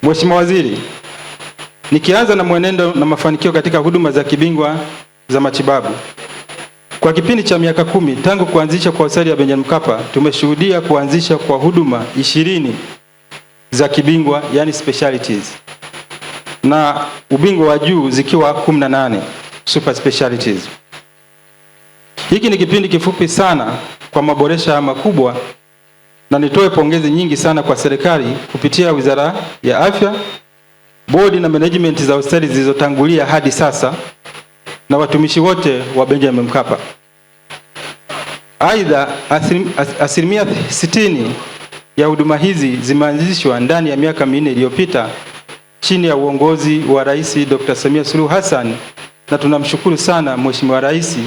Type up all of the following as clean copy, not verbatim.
Mheshimiwa Waziri, nikianza na mwenendo na mafanikio katika huduma za kibingwa za matibabu. Kwa kipindi cha miaka 10 tangu kuanzisha kwa hospitali ya Benjamin Mkapa, tumeshuhudia kuanzisha kwa huduma 20 za kibingwa, yani specialties, na ubingwa wa juu zikiwa 18 super specialties. Hiki ni kipindi kifupi sana kwa maboresho makubwa, na nitoe pongezi nyingi sana kwa serikali kupitia Wizara ya Afya, bodi na management za hospitali zilizotangulia hadi sasa, na watumishi wote wa Benjamin Mkapa. Aidha, asilimia 60 ya huduma hizi zimeanzishwa ndani ya miaka 4 iliyopita chini ya uongozi wa Rais Dr. Samia Suluhu Hassan, na tunamshukuru sana Mheshimiwa Rais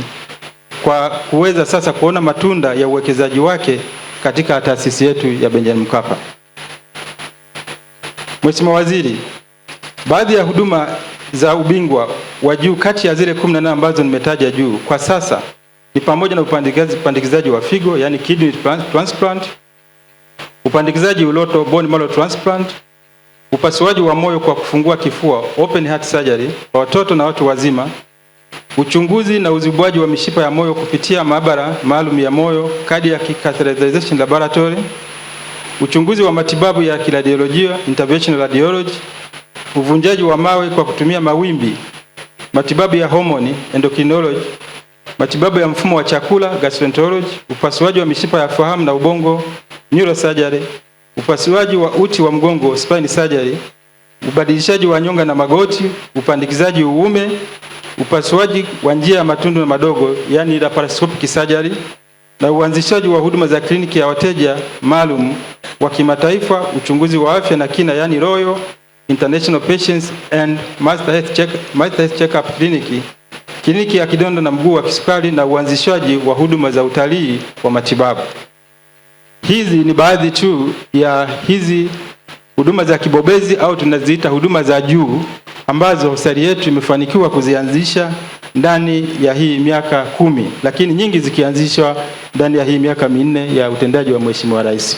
kwa kuweza sasa kuona matunda ya uwekezaji wake katika taasisi yetu ya Benjamin Mkapa. Mheshimiwa Waziri, baadhi ya huduma za ubingwa wa juu kati ya zile 18 ambazo nimetaja juu kwa sasa ni pamoja na upandikizaji wa figo, yani kidney transplant, upandikizaji uloto bone marrow transplant, upasuaji wa moyo kwa kufungua kifua open heart surgery kwa watoto na watu wazima, uchunguzi na uzibuaji wa mishipa ya moyo kupitia maabara maalum ya moyo cardiac catheterization laboratory, uchunguzi wa matibabu ya kiradiolojia interventional radiology, uvunjaji wa mawe kwa kutumia mawimbi, matibabu ya hormone endocrinology, matibabu ya mfumo wa chakula gastroenterology, upasuaji wa mishipa ya fahamu na ubongo neurosurgery, upasuaji wa uti wa mgongo spine surgery, ubadilishaji wa nyonga na magoti, upandikizaji uume, upasuaji wa njia ya matundu madogo yani laparoscopic surgery, na uanzishaji wa huduma za kliniki ya wateja maalum wa kimataifa, uchunguzi wa afya na kina yani Royal International Patients and Master Health Check-up kliniki ya kidonda na mguu wa kisukari, na uanzishaji wa huduma za utalii wa matibabu. Hizi ni baadhi tu ya hizi huduma za kibobezi au tunaziita huduma za juu ambazo hospitali yetu imefanikiwa kuzianzisha ndani ya hii miaka 10, lakini nyingi zikianzishwa ndani ya hii miaka 4 ya utendaji wa Mheshimiwa Rais.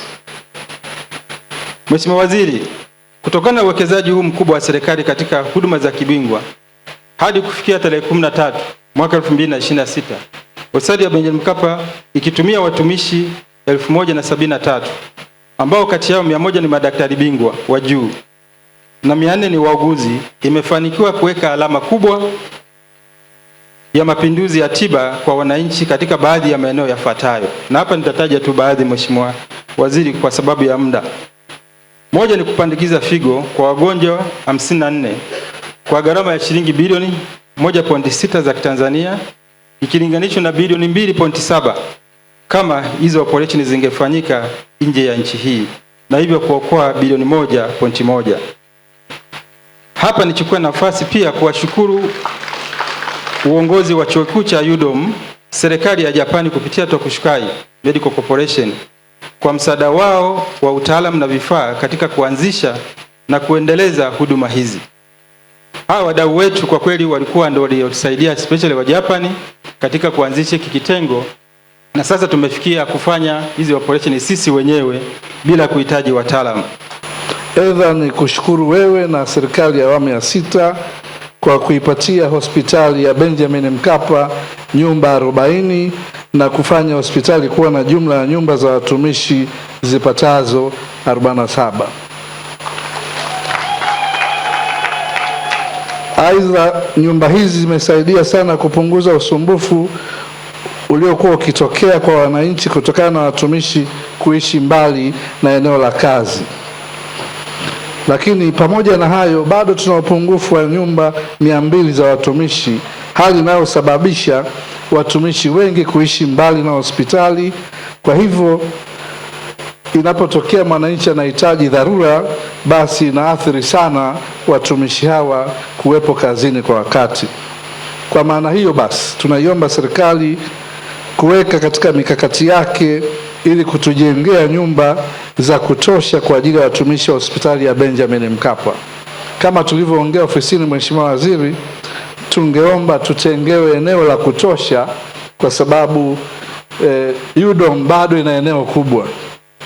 Mheshimiwa Waziri, kutokana na uwekezaji huu mkubwa wa serikali katika huduma za kibingwa, hadi kufikia tarehe 13 mwaka 2026, hospitali ya Benjamin Mkapa ikitumia watumishi 1073 ambao kati yao 100 ni madaktari bingwa wa juu na 400 ni wauguzi, imefanikiwa kuweka alama kubwa ya mapinduzi ya tiba kwa wananchi katika baadhi ya maeneo yafuatayo, na hapa nitataja tu baadhi Mheshimiwa Waziri kwa sababu ya muda. Moja ni kupandikiza figo kwa wagonjwa 54 kwa gharama ya shilingi bilioni 1.6 za Kitanzania ikilinganishwa na bilioni 2.7 kama hizo operation zingefanyika nje ya nchi hii, na hivyo kuokoa bilioni 1.1. Hapa nichukue nafasi pia kuwashukuru uongozi wa chuo kikuu cha UDOM, serikali ya Japani kupitia Tokushukai Medical Corporation kwa msaada wao wa utaalamu na vifaa katika kuanzisha na kuendeleza huduma hizi. Hawa wadau wetu kwa kweli walikuwa ndio waliotusaidia, especially wa Japani katika kuanzisha hiki kitengo, na sasa tumefikia kufanya hizi operation sisi wenyewe bila kuhitaji wataalamu. Aidha ni kushukuru wewe na serikali ya awamu ya 6 kwa kuipatia hospitali ya Benjamin Mkapa nyumba 40 na kufanya hospitali kuwa na jumla ya nyumba za watumishi zipatazo 47. Aidha, nyumba hizi zimesaidia sana kupunguza usumbufu uliokuwa ukitokea kwa wananchi kutokana na watumishi kuishi mbali na eneo la kazi. Lakini pamoja na hayo bado tuna upungufu wa nyumba 200 za watumishi, hali inayosababisha watumishi wengi kuishi mbali na hospitali. Kwa hivyo inapotokea mwananchi anahitaji dharura, basi inaathiri sana watumishi hawa kuwepo kazini kwa wakati. Kwa maana hiyo basi tunaiomba serikali kuweka katika mikakati yake ili kutujengea nyumba za kutosha kwa ajili ya watumishi wa hospitali ya Benjamin Mkapa. Kama tulivyoongea ofisini, Mheshimiwa Waziri, tungeomba tutengewe eneo la kutosha kwa sababu UDOM bado ina eneo kubwa.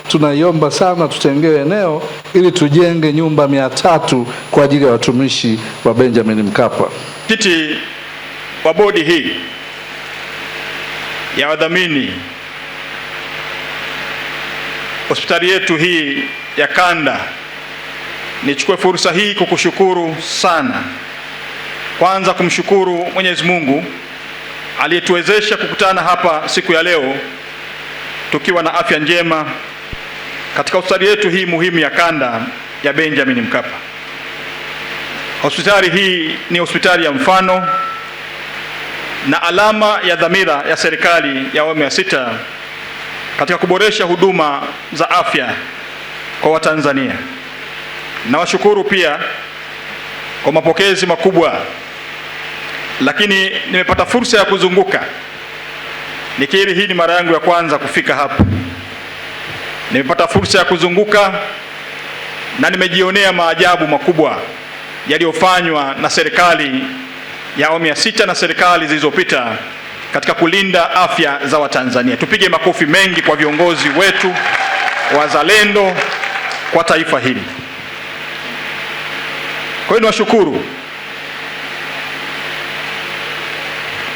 tunaiomba sana tutengewe eneo ili tujenge nyumba 300 kwa ajili ya watumishi wa Benjamin Mkapa. Kiti wa bodi hii ya wadhamini hospitali yetu hii ya kanda, nichukue fursa hii kukushukuru sana. Kwanza kumshukuru Mwenyezi Mungu aliyetuwezesha kukutana hapa siku ya leo tukiwa na afya njema katika hospitali yetu hii muhimu ya kanda ya Benjamin Mkapa. Hospitali hii ni hospitali ya mfano na alama ya dhamira ya serikali ya awamu ya 6 katika kuboresha huduma za afya kwa Watanzania. Nawashukuru pia kwa mapokezi makubwa, lakini nimepata fursa ya kuzunguka. Nikiri hii ni mara yangu ya kwanza kufika hapa. Nimepata fursa ya kuzunguka na nimejionea maajabu makubwa yaliyofanywa na serikali ya awamu ya 6 na serikali zilizopita katika kulinda afya za Watanzania. Tupige makofi mengi kwa viongozi wetu wazalendo kwa taifa hili. Kwa hiyo niwashukuru.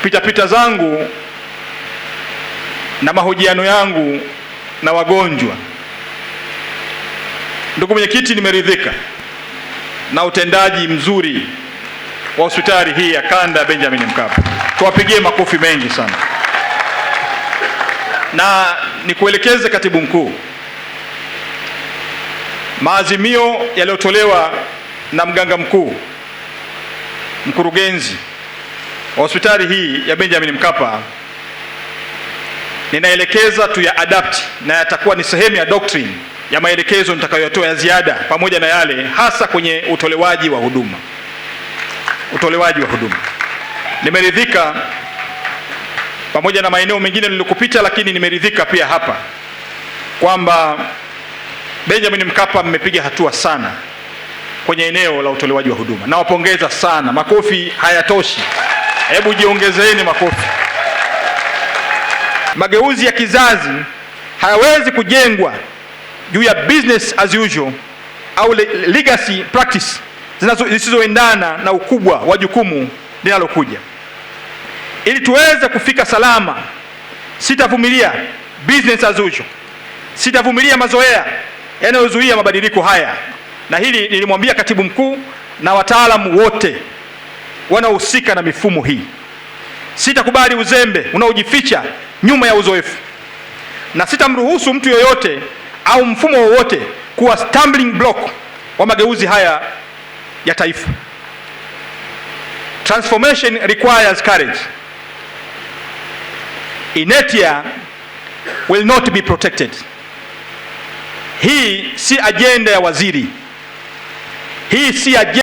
Pita zangu na mahojiano yangu na wagonjwa, ndugu mwenyekiti, nimeridhika na utendaji mzuri wa hospitali hii ya kanda ya Benjamin Mkapa. Tuwapigie makofi mengi sana. Na nikuelekeze katibu mkuu, maazimio yaliyotolewa na mganga mkuu mkurugenzi wa hospitali hii ya Benjamin Mkapa, ninaelekeza tu ya adapt na yatakuwa ni sehemu ya doctrine ya maelekezo nitakayotoa ya ziada, pamoja na yale hasa kwenye utolewaji wa huduma. Nimeridhika pamoja na maeneo mengine nilikupita, lakini nimeridhika pia hapa kwamba Benjamin Mkapa mmepiga hatua sana kwenye eneo la utolewaji wa huduma. Nawapongeza sana. Makofi hayatoshi, hebu jiongezeeni makofi. Mageuzi ya kizazi hayawezi kujengwa juu ya business as usual au legacy practice zisizoendana na ukubwa wa jukumu linalokuja. Ili tuweze kufika salama, sitavumilia business as usual, sitavumilia mazoea yanayozuia mabadiliko haya. Na hili nilimwambia katibu mkuu na wataalamu wote wanaohusika na mifumo hii. Sitakubali uzembe unaojificha nyuma ya uzoefu, na sitamruhusu mtu yoyote au mfumo wowote kuwa stumbling block wa mageuzi haya ya taifa. Transformation requires courage. Inertia will not be protected. Hii si agenda ya waziri. Hii si agenda